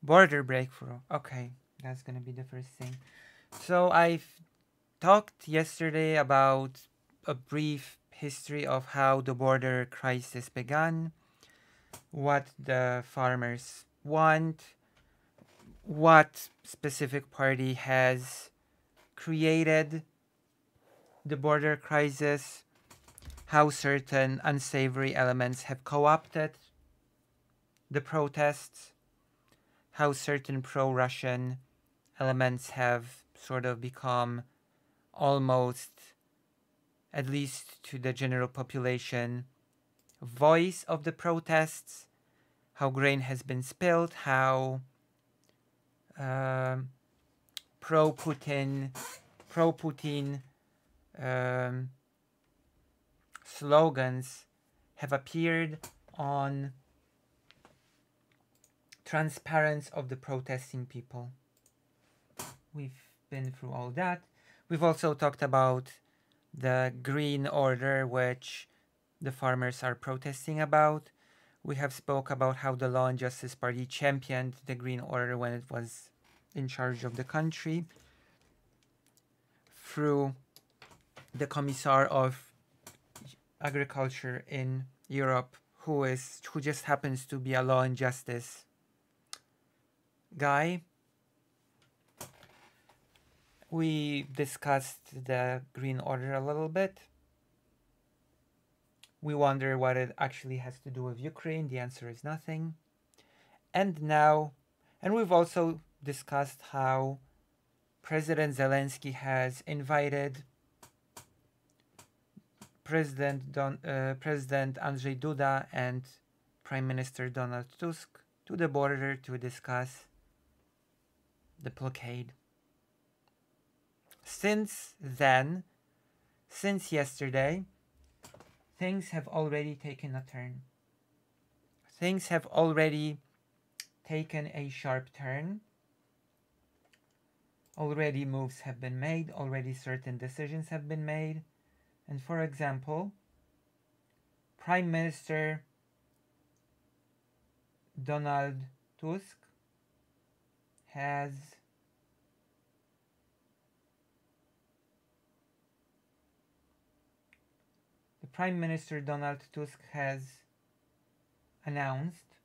Border breakthrough. Okay, that's gonna be the first thing. So I've talked yesterday about a brief history of how the border crisis began, what the farmers want, what specific party has created the border crisis, how certain unsavory elements have co-opted the protests, how certain pro-Russian elements have sort of become almost, at least to the general population, voice of the protests, how grain has been spilled, how um, pro-Putin um, slogans have appeared on transparents of the protesting people. We've been through all that. We've also talked about the green order, which the farmers are protesting about. We have spoke about how the Law and Justice Party championed the green order when it was in charge of the country through the Commissar of Agriculture in Europe, who just happens to be a Law and Justice guy. We discussed the green order a little bit. We wonder what it actually has to do with Ukraine. The answer is nothing. And we've also discussed how President Zelensky has invited President Andrzej Duda and Prime Minister Donald Tusk to the border to discuss the blockade. Since then, since yesterday, things have already taken a turn. Things have already taken a sharp turn. Already moves have been made, already certain decisions have been made. And for example, Prime Minister Donald Tusk has announced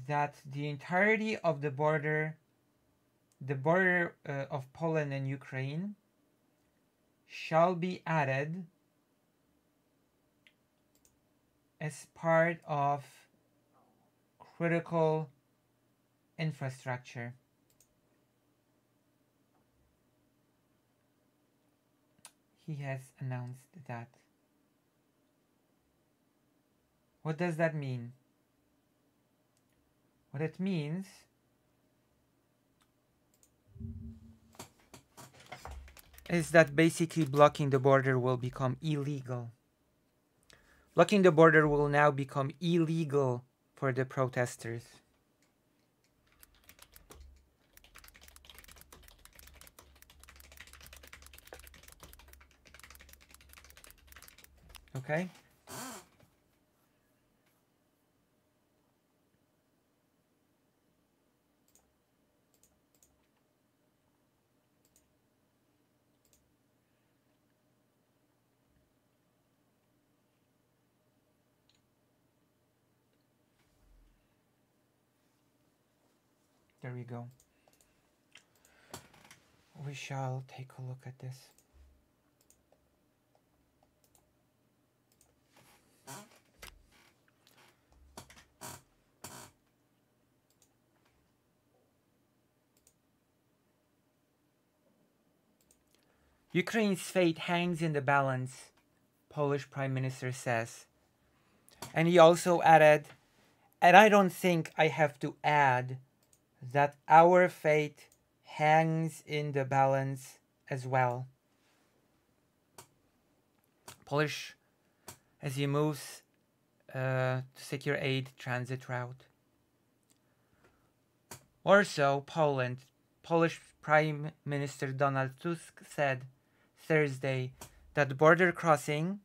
that the entirety of the border of Poland and Ukraine shall be added as part of critical infrastructure. He has announced that. What does that mean? What it means is that basically blocking the border will become illegal. Blocking the border will now become illegal for the protesters. Okay? There we go. We shall take a look at this. Ukraine's fate hangs in the balance, Polish Prime Minister says. And he also added, and I don't think I have to add, that our fate hangs in the balance as well. Polish, as he moves to secure aid transit route. Also, Polish Prime Minister Donald Tusk said Thursday that border crossing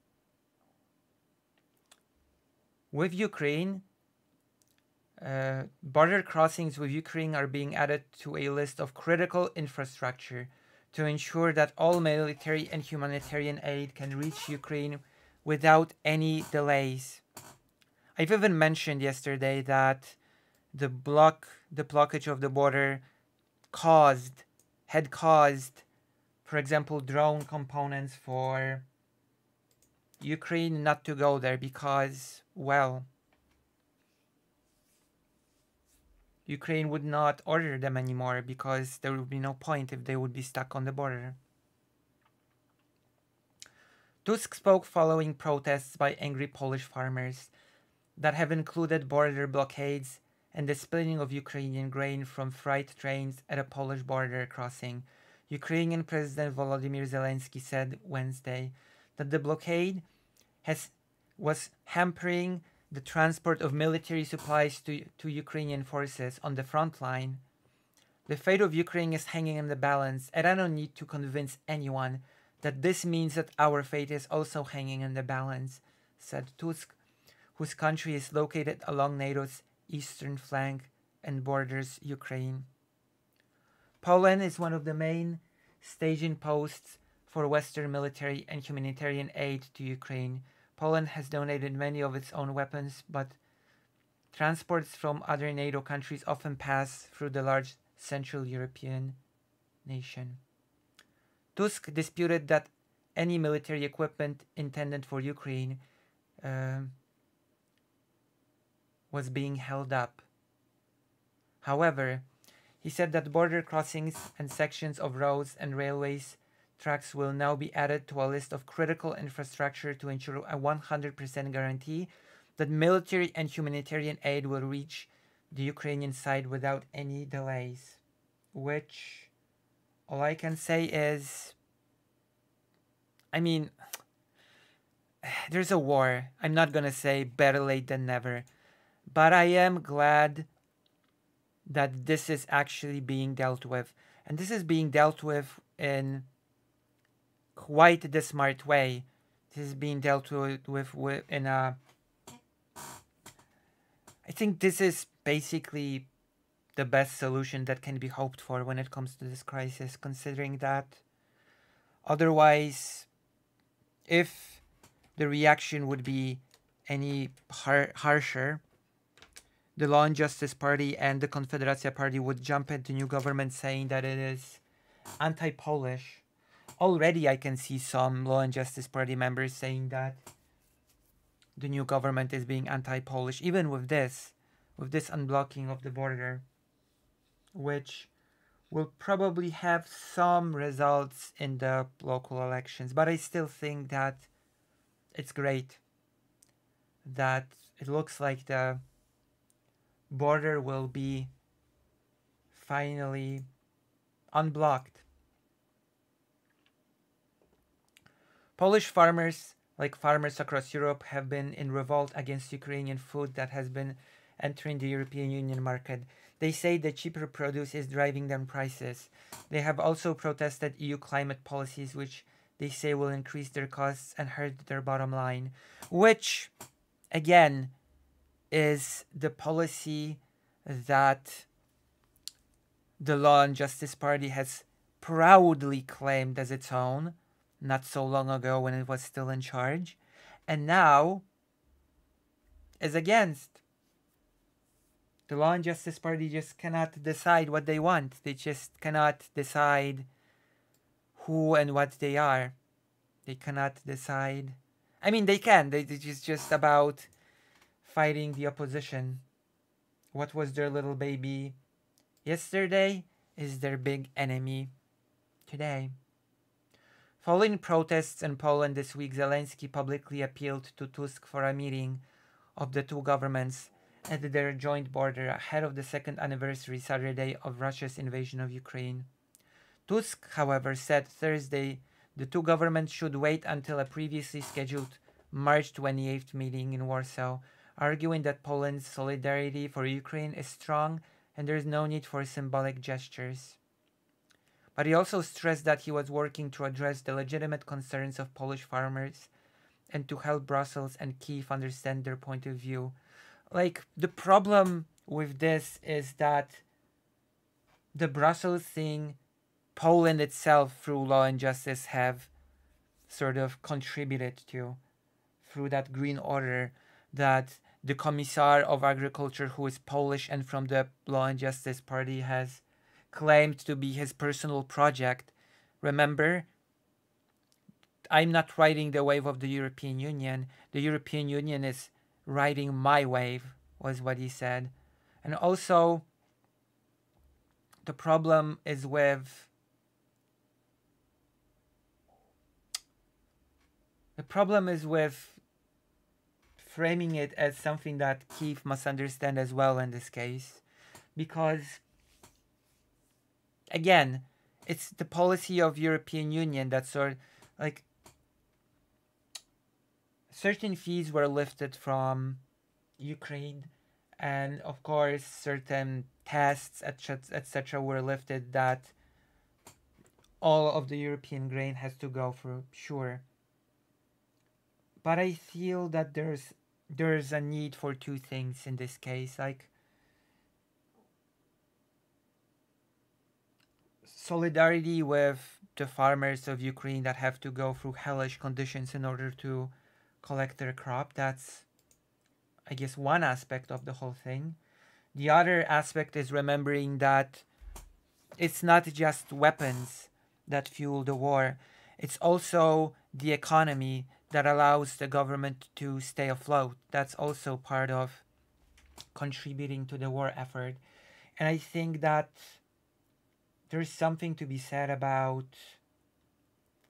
with Ukraine Border crossings with Ukraine are being added to a list of critical infrastructure to ensure that all military and humanitarian aid can reach Ukraine without any delays. I've even mentioned yesterday that the blockage of the border had caused, for example, drone components for Ukraine not to go there because, well, Ukraine would not order them anymore because there would be no point if they would be stuck on the border. Tusk spoke following protests by angry Polish farmers that have included border blockades and the spilling of Ukrainian grain from freight trains at a Polish border crossing. Ukrainian President Volodymyr Zelensky said Wednesday that the blockade was hampering the transport of military supplies to Ukrainian forces on the front line. The fate of Ukraine is hanging in the balance, and I don't need to convince anyone that this means that our fate is also hanging in the balance, said Tusk, whose country is located along NATO's eastern flank and borders Ukraine. Poland is one of the main staging posts for Western military and humanitarian aid to Ukraine. Poland has donated many of its own weapons, but transports from other NATO countries often pass through the large Central European nation. Tusk disputed that any military equipment intended for Ukraine was being held up. However, he said that border crossings and sections of roads and railways tracks will now be added to a list of critical infrastructure to ensure a 100% guarantee that military and humanitarian aid will reach the Ukrainian side without any delays. Which, all I can say is, I mean, there's a war. I'm not gonna say better late than never, but I am glad that this is actually being dealt with. And this is being dealt with in quite the smart way. This is being dealt with in a... I think this is basically the best solution that can be hoped for when it comes to this crisis, considering that otherwise, if the reaction would be any harsher, the Law and Justice Party and the Konfederacja Party would jump into new government saying that it is anti-Polish. Already I can see some Law and Justice Party members saying that the new government is being anti-Polish, even with this unblocking of the border, which will probably have some results in the local elections. But I still think that it's great that it looks like the border will be finally unblocked. Polish farmers, like farmers across Europe, have been in revolt against Ukrainian food that has been entering the European Union market. They say the cheaper produce is driving down prices. They have also protested EU climate policies, which they say will increase their costs and hurt their bottom line, which, again, is the policy that the Law and Justice Party has proudly claimed as its own not so long ago when it was still in charge, and now is against. The Law and Justice Party just cannot decide what they want. They just cannot decide who and what they are. They cannot decide. I mean, they can. It's just about fighting the opposition. What was their little baby yesterday is their big enemy today. Following protests in Poland this week, Zelensky publicly appealed to Tusk for a meeting of the two governments at their joint border ahead of the second anniversary Saturday of Russia's invasion of Ukraine. Tusk, however, said Thursday the two governments should wait until a previously scheduled March 28th meeting in Warsaw, arguing that Poland's solidarity for Ukraine is strong and there is no need for symbolic gestures. But he also stressed that he was working to address the legitimate concerns of Polish farmers and to help Brussels and Kyiv understand their point of view. Like, the problem with this is that the Brussels thing, Poland itself, through Law and Justice, have sort of contributed to through that green order that the Commissar of Agriculture, who is Polish and from the Law and Justice Party, has claimed to be his personal project. Remember, I'm not riding the wave of the European Union. The European Union is riding my wave, was what he said. And also, the problem is with framing it as something that Kiev must understand as well in this case, because again, it's the policy of European Union that sort like certain fees were lifted from Ukraine, and of course certain tests etc. were lifted that all of the European grain has to go through, sure. But I feel that there's a need for two things in this case, like solidarity with the farmers of Ukraine that have to go through hellish conditions in order to collect their crop. That's, I guess, one aspect of the whole thing. The other aspect is remembering that it's not just weapons that fuel the war, it's also the economy that allows the government to stay afloat. That's also part of contributing to the war effort. And I think that there's something to be said about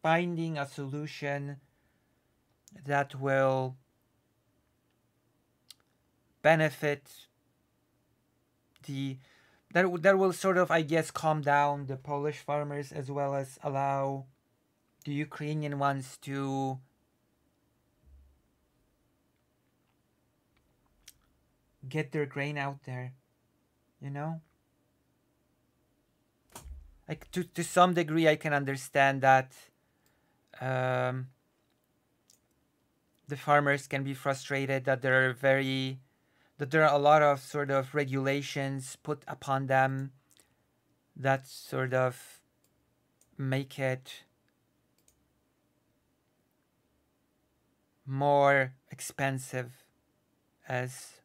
finding a solution that will benefit that will sort of, I guess, calm down the Polish farmers as well as allow the Ukrainian ones to get their grain out there, you know? Like to some degree I can understand that the farmers can be frustrated that there are a lot of sort of regulations put upon them that sort of make it more expensive as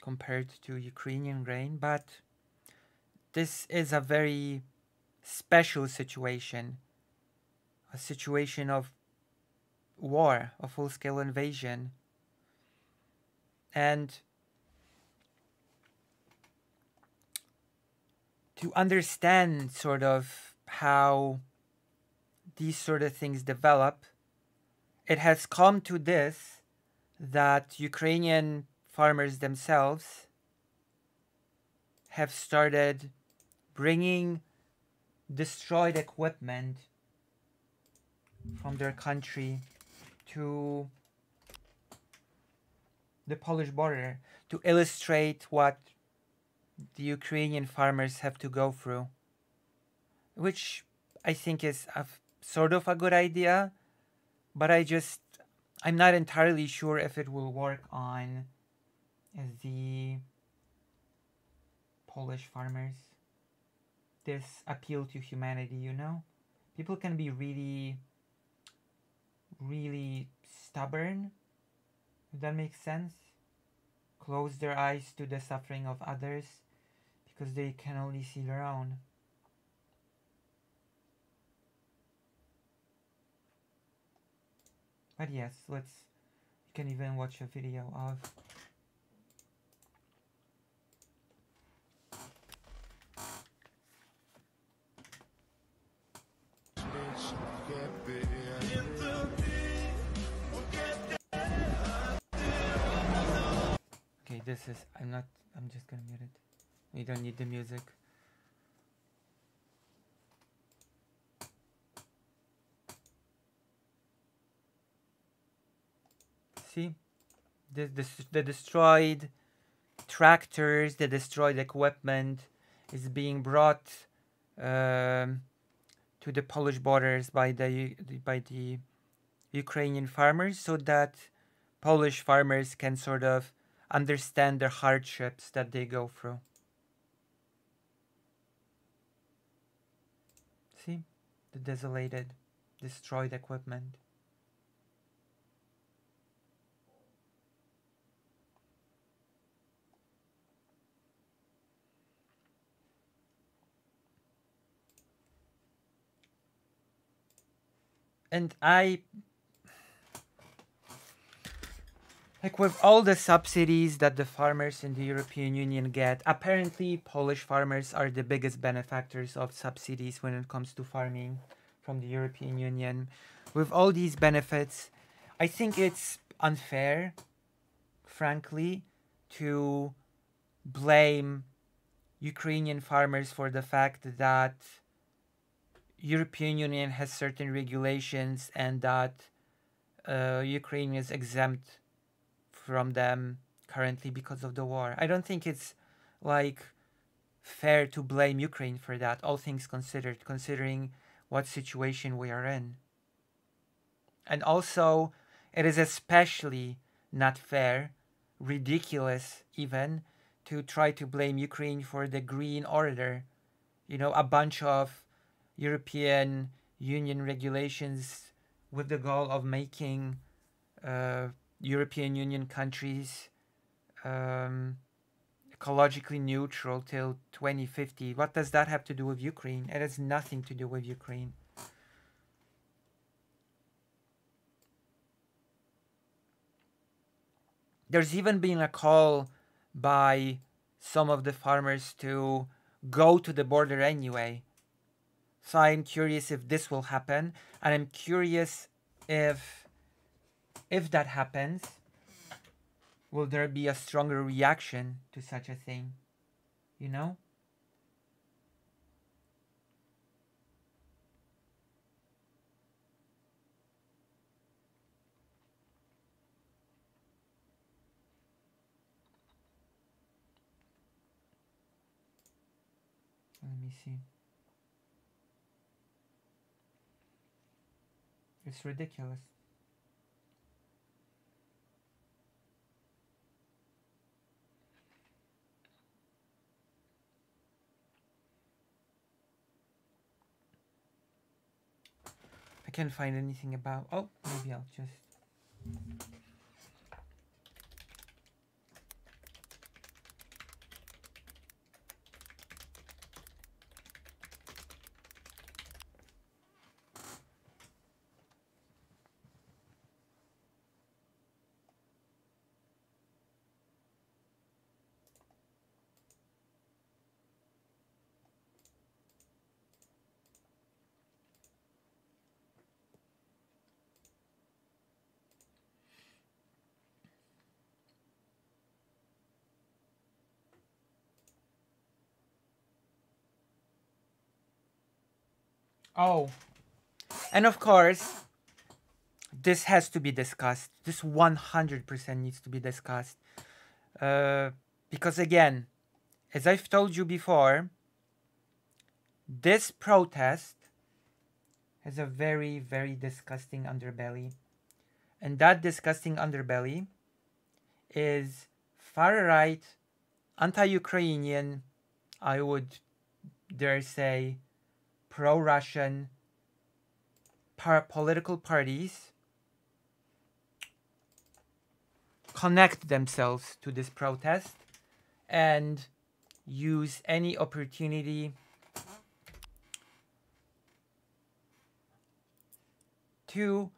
compared to Ukrainian grain, but this is a very special situation, a situation of war, a full-scale invasion. And to understand sort of how these sort of things develop, it has come to this, that Ukrainian farmers themselves have started bringing destroyed equipment from their country to the Polish border to illustrate what the Ukrainian farmers have to go through, which I think is sort of a good idea, but I'm not entirely sure if it will work on the Polish farmers. This appeal to humanity, you know? People can be really, really stubborn, if that makes sense. Close their eyes to the suffering of others because they can only see their own. But yes, you can even watch a video of okay, I'm just gonna mute it. We don't need the music. See? The destroyed tractors, the destroyed equipment is being brought to the Polish borders by the Ukrainian farmers, so that Polish farmers can sort of understand the hardships that they go through. See? The desolated, destroyed equipment. And like with all the subsidies that the farmers in the European Union get, apparently Polish farmers are the biggest benefactors of subsidies when it comes to farming from the European Union. With all these benefits, I think it's unfair, frankly, to blame Ukrainian farmers for the fact that European Union has certain regulations and that Ukraine is exempt from them currently because of the war. I don't think it's like fair to blame Ukraine for that, all things considered, considering what situation we are in. And also, it is especially not fair, ridiculous even, to try to blame Ukraine for the Green Order. You know, a bunch of European Union regulations with the goal of making European Union countries ecologically neutral till 2050. What does that have to do with Ukraine? It has nothing to do with Ukraine. There's even been a call by some of the farmers to go to the border anyway. So I'm curious if this will happen, and I'm curious if that happens, will there be a stronger reaction to such a thing? You know? Let me see. It's ridiculous. I can't find anything about. Oh, maybe I'll just. Oh, and of course, this has to be discussed. This 100% needs to be discussed. Because again, as I've told you before, this protest has a very, very disgusting underbelly. And that disgusting underbelly is far right, anti Ukrainian, I would dare say, pro Russian political parties connect themselves to this protest and use any opportunity to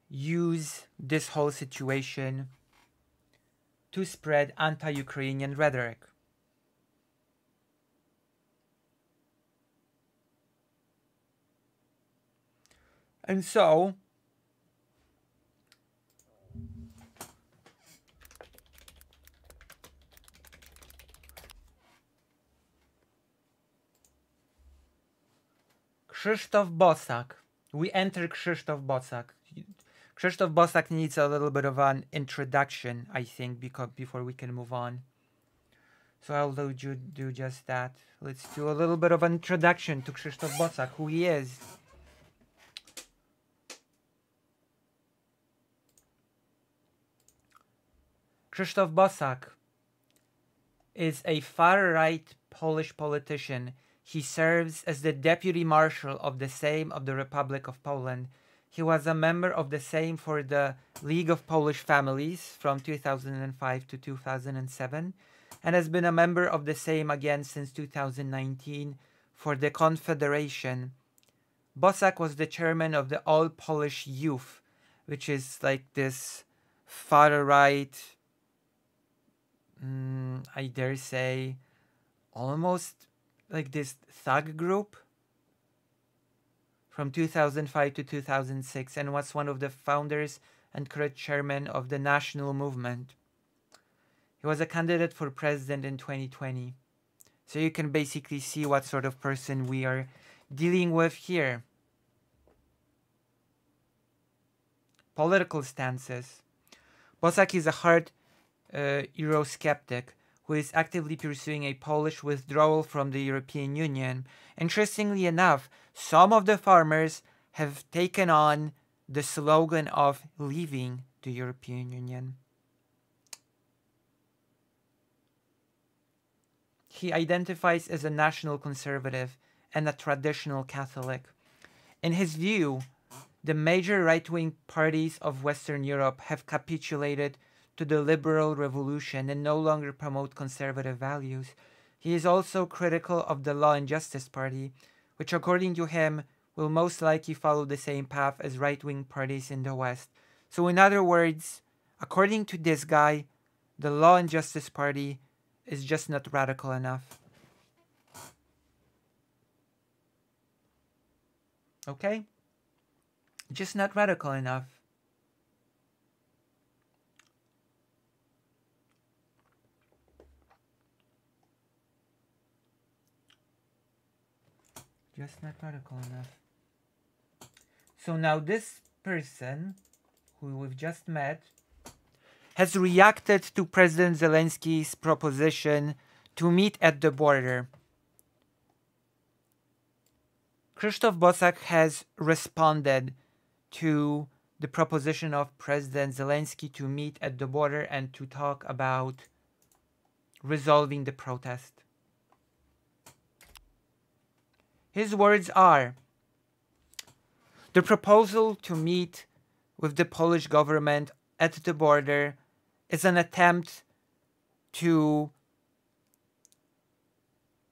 use this whole situation to spread anti-Ukrainian rhetoric. And so, Krzysztof Bosak. We enter Krzysztof Bosak. Krzysztof Bosak needs a little bit of an introduction, I think, before we can move on. So I'll do just that. Let's do a little bit of an introduction to Krzysztof Bosak, who he is. Krzysztof Bosak is a far-right Polish politician. He serves as the deputy marshal of the Sejm of the Republic of Poland. He was a member of the Sejm for the League of Polish Families from 2005 to 2007 and has been a member of the Sejm again since 2019 for the Confederation. Bosak was the chairman of the All Polish Youth, which is like this far-right, I dare say, almost like this thug group from 2005 to 2006 and was one of the founders and current chairman of the National Movement. He was a candidate for president in 2020. So you can basically see what sort of person we are dealing with here. Political stances. Bosak is a hard Eurosceptic who is actively pursuing a Polish withdrawal from the European Union. Interestingly enough, some of the farmers have taken on the slogan of leaving the European Union. He identifies as a national conservative and a traditional Catholic. In his view, the major right-wing parties of Western Europe have capitulated to the liberal revolution and no longer promote conservative values. He is also critical of the Law and Justice Party, which according to him will most likely follow the same path as right-wing parties in the West. So in other words, according to this guy, the Law and Justice Party is just not radical enough. Okay? Just not radical enough. Just not radical enough. So now this person, who we've just met, has reacted to President Zelensky's proposition to meet at the border. Krzysztof Bosak has responded to the proposition of President Zelensky to meet at the border and to talk about resolving the protest. His words are, the proposal to meet with the Polish government at the border is an attempt to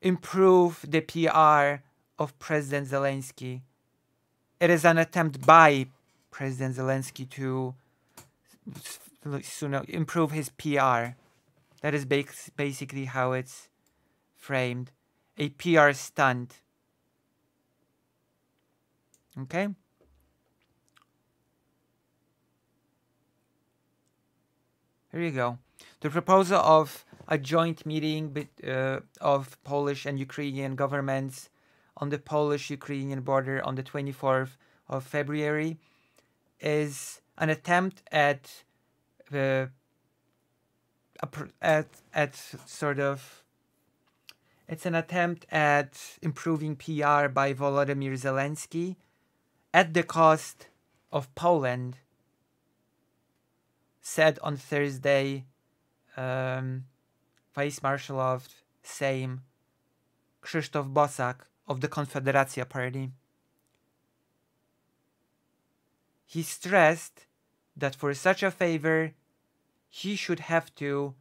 improve the PR of President Zelensky. It is an attempt by President Zelensky to improve his PR. That is basically how it's framed. A PR stunt. Okay? Here you go. The proposal of a joint meeting of Polish and Ukrainian governments on the Polish-Ukrainian border on the 24th of February is an attempt at it's an attempt at improving PR by Volodymyr Zelensky at the cost of Poland, said on Thursday Vice Marshal of Sejm Krzysztof Bosak of the Konfederacja Party. He stressed that for such a favor, he should have to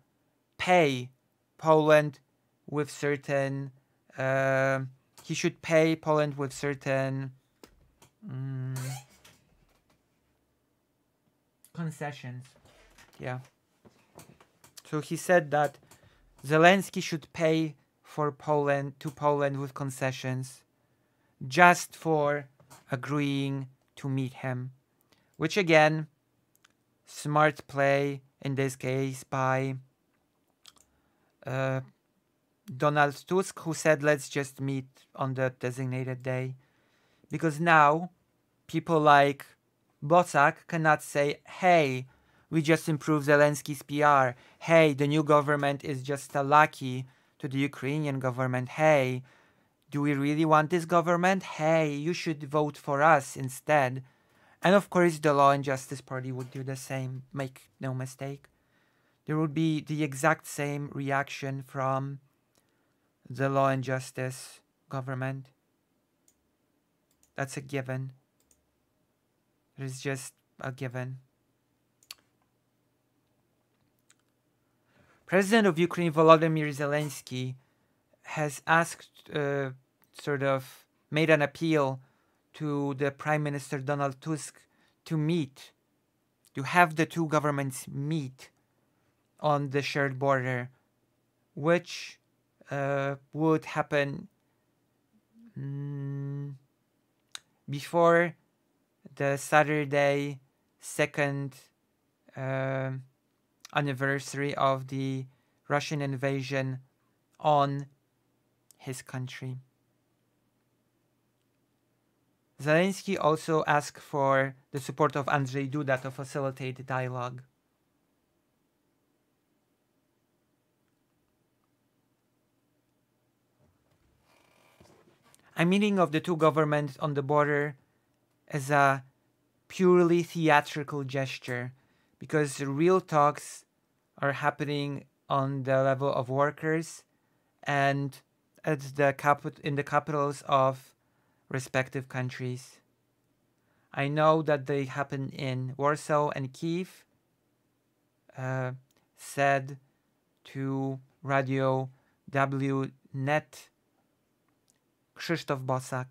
pay Poland with certain concessions. Yeah. So he said that Zelensky should pay for Poland with concessions just for agreeing to meet him. Which again, smart play in this case by Donald Tusk, who said let's just meet on the designated day. Because now people like Bosak cannot say, hey, we just improved Zelensky's PR. Hey, the new government is just a lackey to the Ukrainian government. Hey, do we really want this government? Hey, you should vote for us instead. And of course, the Law and Justice Party would do the same. Make no mistake. there would be the exact same reaction from the Law and Justice government. That's a given. It is just a given. President of Ukraine Volodymyr Zelensky has asked, sort of made an appeal to the Prime Minister Donald Tusk to meet, to have the two governments meet on the shared border, which would happen before the Saturday 2nd anniversary of the Russian invasion on his country. Zelensky also asked for the support of Andrzej Duda to facilitate dialogue. A meeting of the two governments on the border is a purely theatrical gesture, because the real talks are happening on the level of workers and at in the capitals of respective countries. I know that they happen in Warsaw and Kiev, said to Radio WNet Krzysztof Bosak.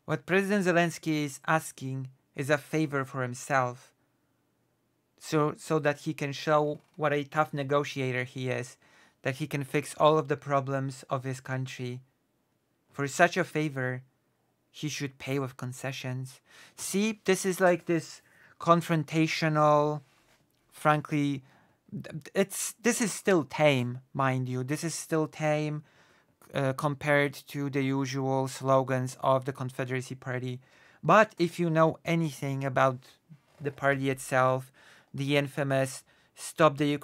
What President Zelensky is asking is a favor for himself, so that he can show what a tough negotiator he is, that he can fix all of the problems of his country. For such a favor, he should pay with concessions. See, this is like this confrontational, frankly, this is still tame, mind you. This is still tame compared to the usual slogans of the Confederacy Party. But if you know anything about the party itself, the infamous "Stop the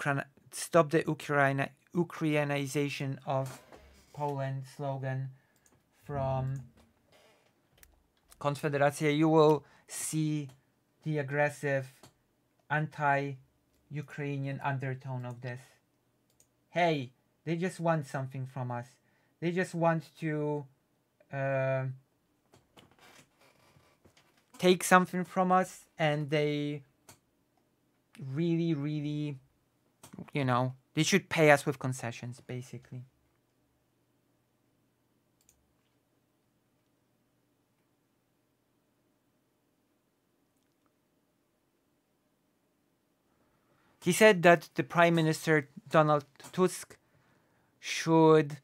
Ukrainization of Poland" slogan from Confederacja, you will see the aggressive anti-Ukrainian undertone of this. Hey, they just want something from us. They just want to take something from us, and they really, really, they should pay us with concessions, basically. He said that the Prime Minister Donald Tusk should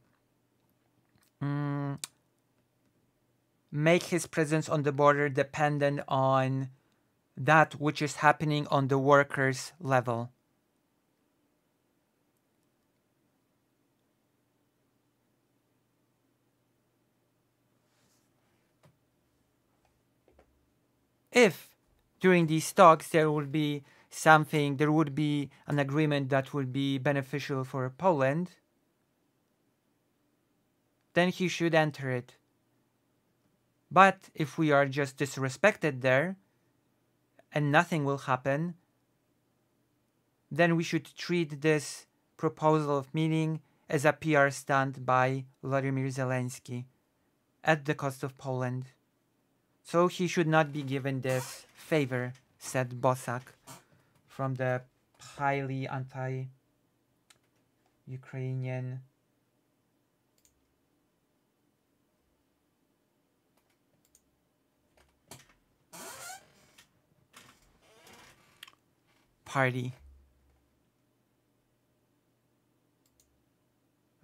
make his presence on the border dependent on that which is happening on the workers' level. If during these talks there would be an agreement that would be beneficial for Poland, then he should enter it. But if we are just disrespected there and nothing will happen, then we should treat this proposal of meeting as a PR stunt by Volodymyr Zelensky at the cost of Poland. So he should not be given this favor, said Bosak from the highly anti-Ukrainian party.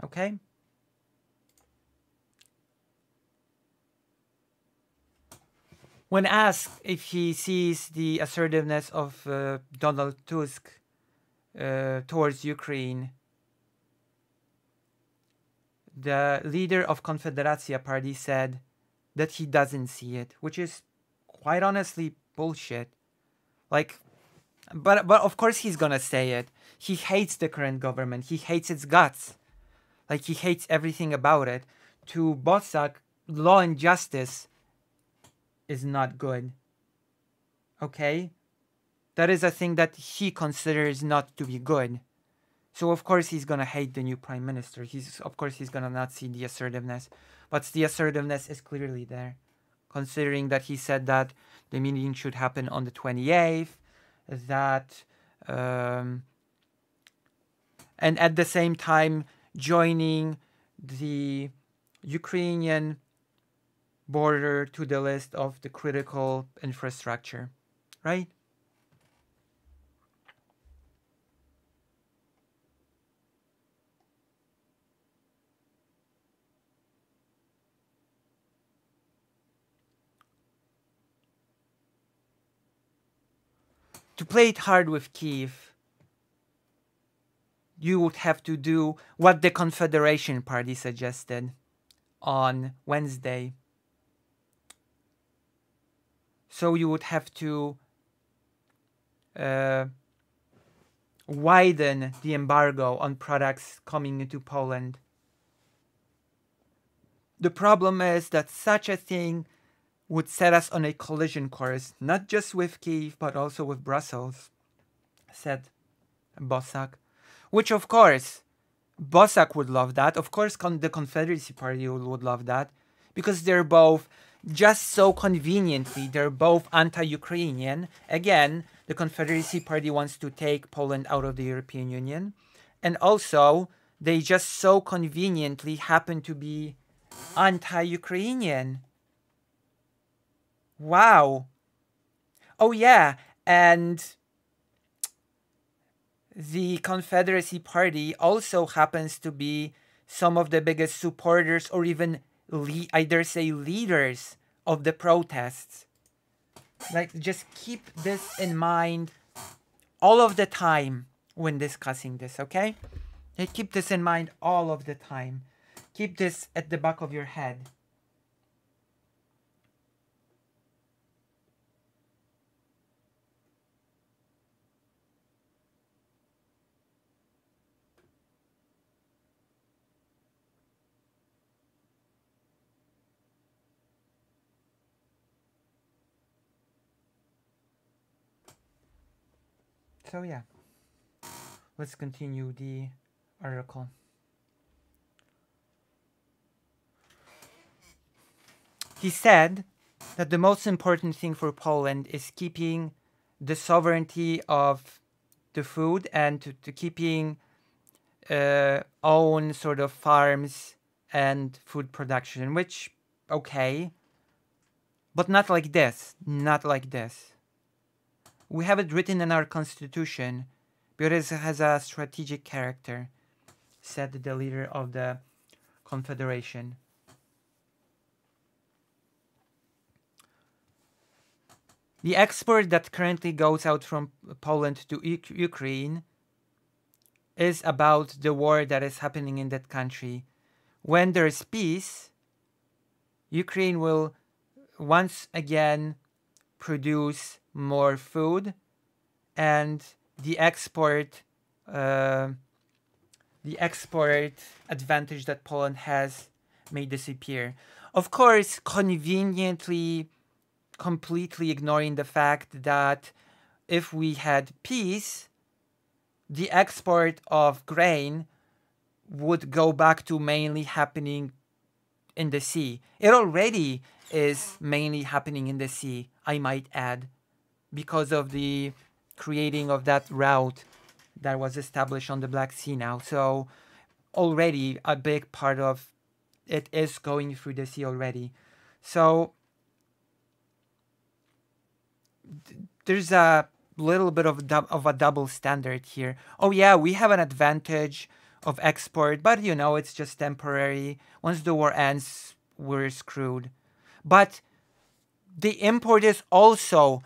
Okay? When asked if he sees the assertiveness of Donald Tusk towards Ukraine, the leader of Confederacja party said that he doesn't see it, which is quite honestly bullshit. Like, but of course he's gonna say it. He hates the current government. He hates its guts. Like, he hates everything about it. To Bosak, Law and Justice is not good. Okay? that is a thing that he considers not to be good. So of course he's gonna hate the new prime minister. Of course he's gonna not see the assertiveness, but the assertiveness is clearly there, considering that he said that the meeting should happen on the 28th, that and at the same time joining the Ukrainian border to the list of the critical infrastructure, right? To play it hard with Kiev, you would have to do what the Confederation Party suggested on Wednesday. So you would have to widen the embargo on products coming into Poland. The problem is that such a thing would set us on a collision course, not just with Kiev, but also with Brussels, said Bosak. Which, of course, Bosak would love that. Of course, the Confederacy Party would love that, because they're both, just so conveniently, they're both anti-Ukrainian. Again, the Confederacy Party wants to take Poland out of the European Union. And also, they just so conveniently happen to be anti-Ukrainian. Wow. Oh yeah, and the Confederacy Party also happens to be some of the biggest supporters, or even I dare say leaders of the protests. Like, just keep this in mind all of the time when discussing this, okay? Keep this in mind all of the time. Keep this at the back of your head. So yeah, let's continue the article. He said that the most important thing for Poland is keeping the sovereignty of the food and to keeping own sort of farms and food production, which, okay, but not like this, not like this. We have it written in our constitution, but it has a strategic character, said the leader of the Confederation. The export that currently goes out from Poland to Ukraine is about the war that is happening in that country. When there is peace, Ukraine will once again produce more food, and the export advantage that Poland has may disappear. Of course, conveniently, completely ignoring the fact that if we had peace, the export of grain would go back to mainly happening in the sea. It already is mainly happening in the sea, I might add, because of the creating of that route that was established on the Black Sea now. So already a big part of it is going through the sea already. So there's a little bit of a double standard here. Oh yeah, we have an advantage of export, but you know, it's just temporary. Once the war ends, we're screwed. But the import is also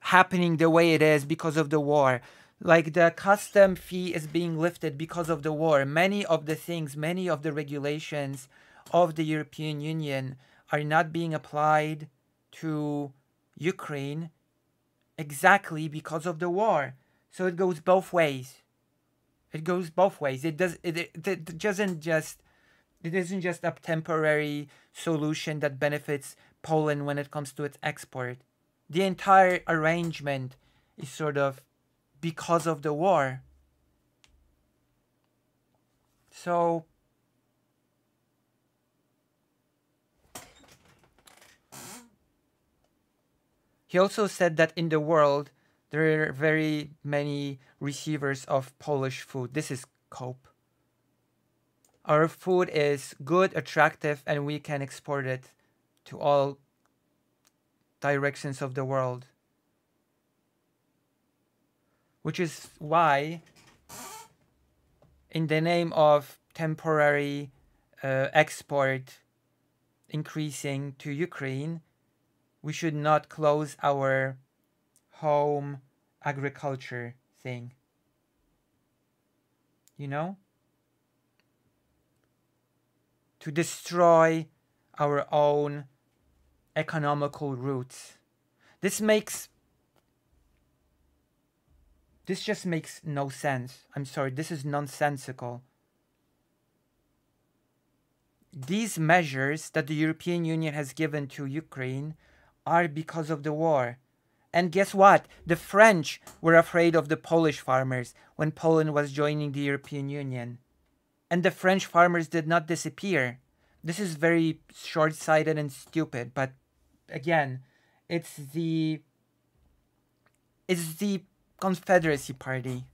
happening the way it is because of the war. Like, the custom fee is being lifted because of the war. Many of the things, many of the regulations of the European Union are not being applied to Ukraine exactly because of the war. So it goes both ways. It goes both ways. It isn't just a temporary solution that benefits Poland when it comes to its export. The entire arrangement is sort of because of the war. So he also said that in the world there are very many receivers of Polish food. This is Cope. Our food is good, attractive, and we can export it to all directions of the world. Which is why, in the name of temporary export increasing to Ukraine, we should not close our home agriculture thing. You know? To destroy our own economical roots. This just makes no sense. I'm sorry, this is nonsensical. These measures that the European Union has given to Ukraine are because of the war. And guess what? The French were afraid of the Polish farmers when Poland was joining the European Union. And the French farmers did not disappear. This is very short-sighted and stupid, but again, it's the Confederacy Party.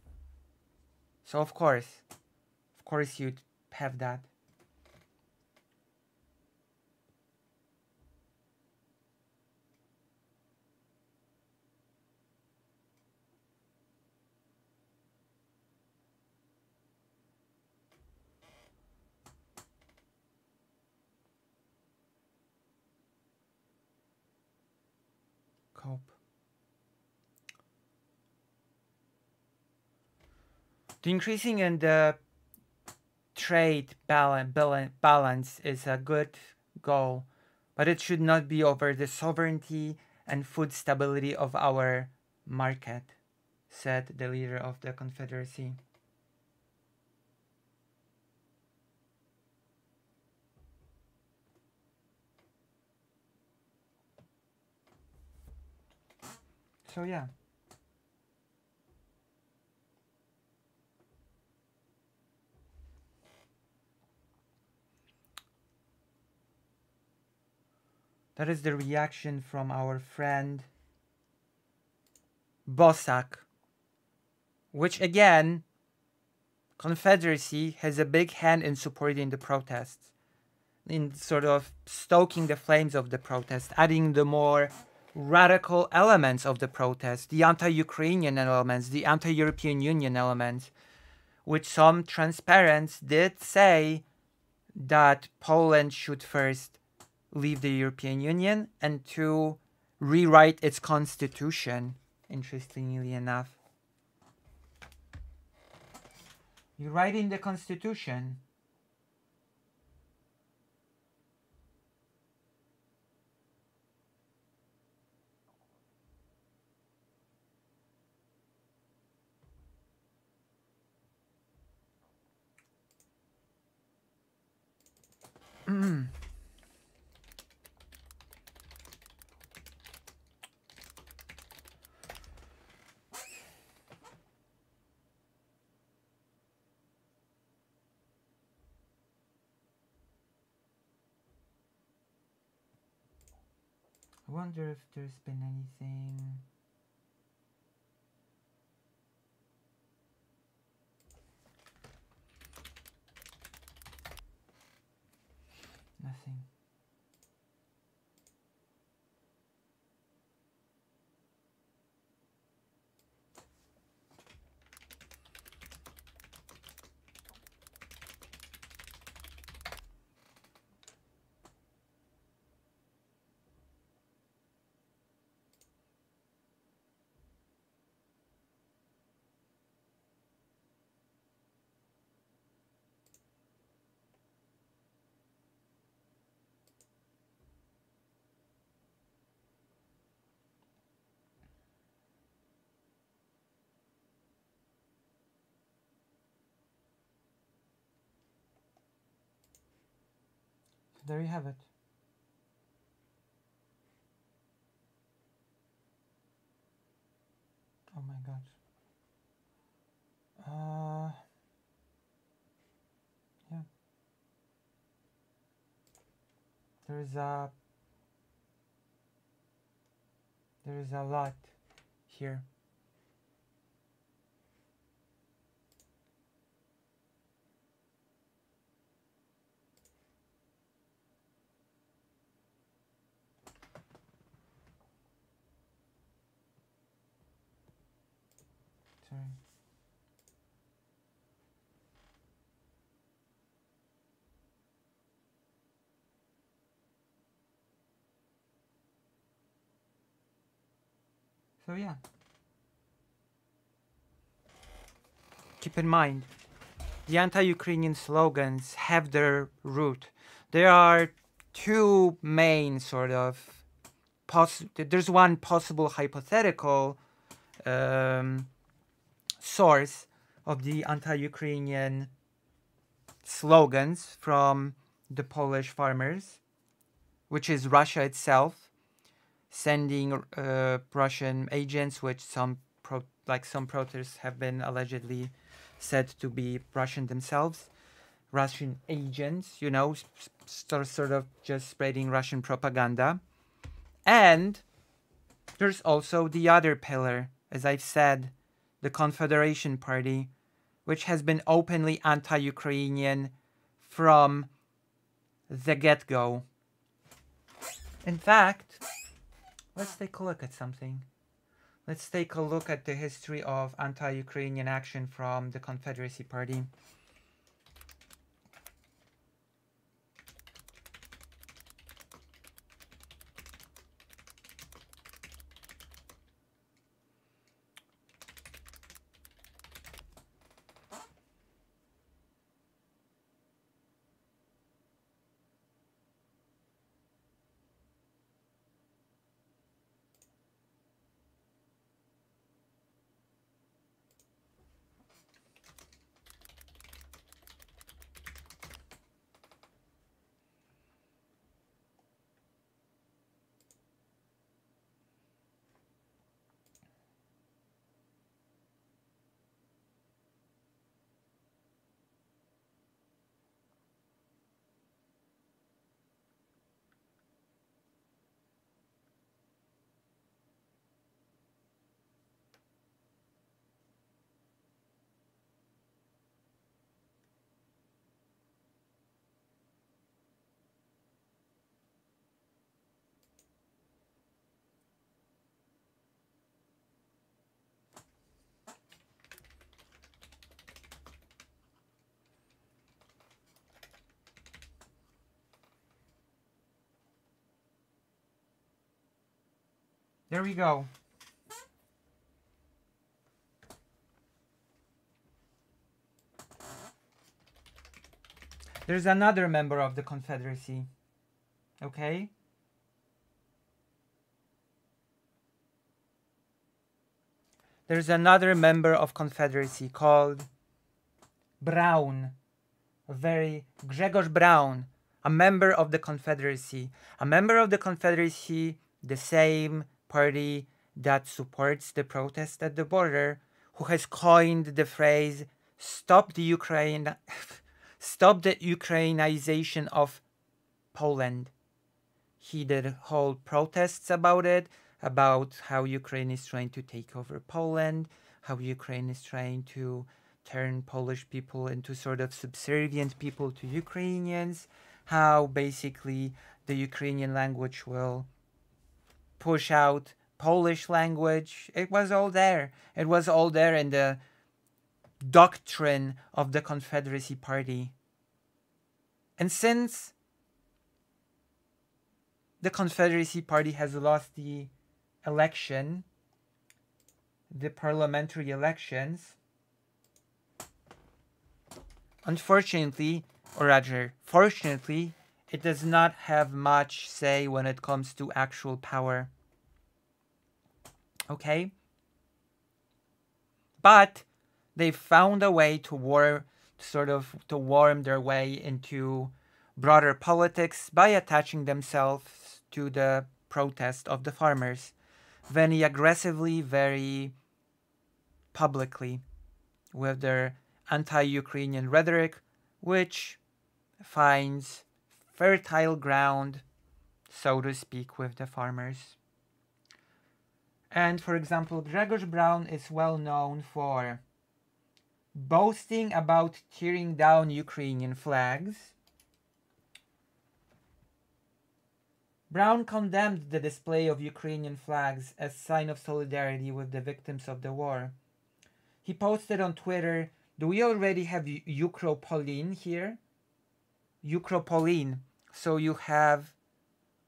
So of course you'd have that. Cope. The increasing in the trade balance is a good goal, but it should not be over the sovereignty and food stability of our market, said the leader of the Confederacy. So yeah. That is the reaction from our friend Bosak, which again, Confederacy has a big hand in supporting the protests, in sort of stoking the flames of the protest, adding the more radical elements of the protest, the anti-Ukrainian elements, the anti-European Union elements, which some transparents did say that Poland should first leave the European Union and to rewrite its constitution, interestingly enough. You write in the constitution I wonder if there's been anything. Nothing. So there you have it. God. Uh, yeah. There's a lot here. Sorry. So yeah. Keep in mind, the anti-Ukrainian slogans have their root. There are two main sort of there's one possible hypothetical source of the anti-Ukrainian slogans from the Polish farmers, which is Russia itself sending Russian agents, which some protests have been allegedly said to be Russian themselves, Russian agents, you know, sort of just spreading Russian propaganda. And there's also the other pillar, as I've said, the Confederation Party, which has been openly anti-Ukrainian from the get-go. In fact, let's take a look at something. Let's take a look at the history of anti-Ukrainian action from the Confederacy Party. There we go. There's another member of the Confederacy. Okay? There's another member of Confederacy called Brown. Grzegorz Brown, a member of the Confederacy. A member of the Confederacy, the same party that supports the protest at the border, who has coined the phrase stop the Ukrainization of Poland. He did whole protests about it, about how Ukraine is trying to take over Poland, how Ukraine is trying to turn Polish people into sort of subservient people to Ukrainians, how basically the Ukrainian language will push out Polish language. It was all there. It was all there in the doctrine of the Confederacy Party. And since the Confederacy Party has lost the election, the parliamentary elections, unfortunately, or rather, fortunately, it does not have much say when it comes to actual power. Okay? But they found a way to warm their way into broader politics by attaching themselves to the protest of the farmers very aggressively, very publicly with their anti-Ukrainian rhetoric, which finds fertile ground, so to speak, with the farmers. And for example, Grzegorz Braun is well known for boasting about tearing down Ukrainian flags. Braun condemned the display of Ukrainian flags as sign of solidarity with the victims of the war. He posted on Twitter, "Do we already have Ukropolin here?" Ukropolin. So you have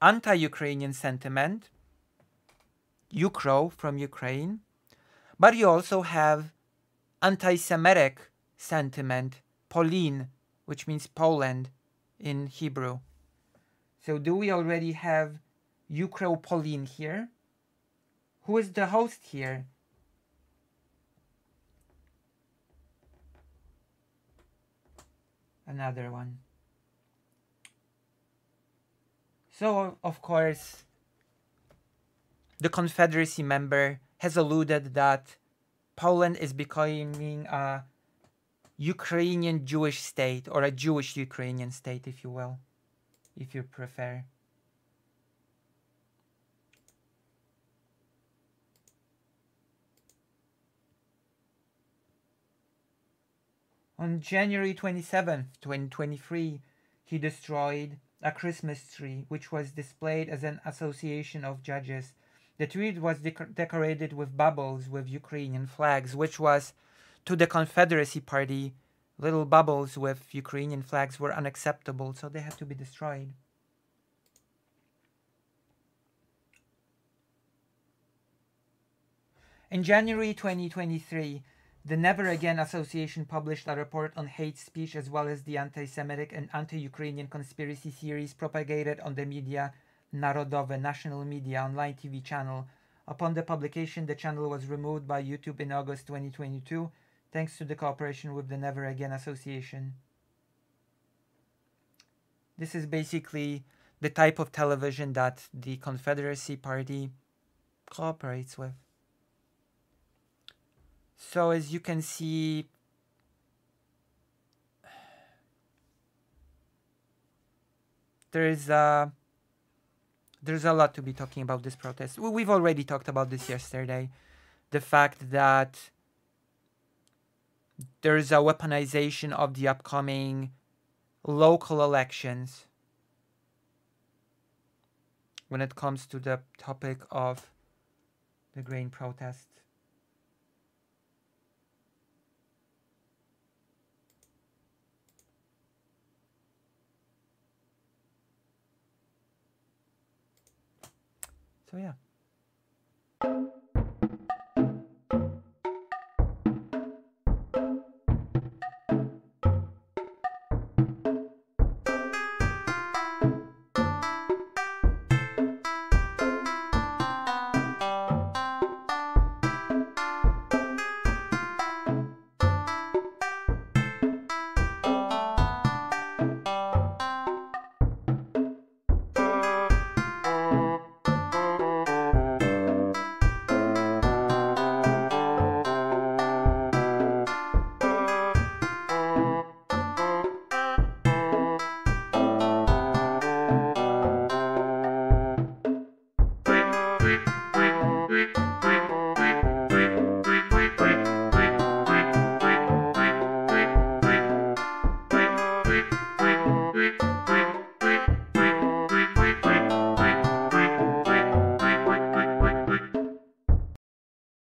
anti-Ukrainian sentiment, Ukro from Ukraine, but you also have anti-Semitic sentiment, Polin, which means Poland in Hebrew. So do we already have Ukropolin here? Who is the host here? Another one. So, of course, the Confederacy member has alluded that Poland is becoming a Ukrainian Jewish state, or a Jewish Ukrainian state, if you will, if you prefer. On January 27th, 2023, he destroyed a Christmas tree, which was displayed as an association of judges. The tree was decorated with bubbles with Ukrainian flags, which was, to the Confederacy Party, little bubbles with Ukrainian flags were unacceptable, so they had to be destroyed. In January 2023, the Never Again Association published a report on hate speech as well as the anti-Semitic and anti-Ukrainian conspiracy theories propagated on the media Narodowe, national media online TV channel. Upon the publication, the channel was removed by YouTube in August 2022, thanks to the cooperation with the Never Again Association. This is basically the type of television that the Confederacy Party cooperates with. So as you can see, there's a lot to be talking about this protest. We've already talked about this yesterday. The fact that there's a weaponization of the upcoming local elections when it comes to the topic of the grain protest. So yeah.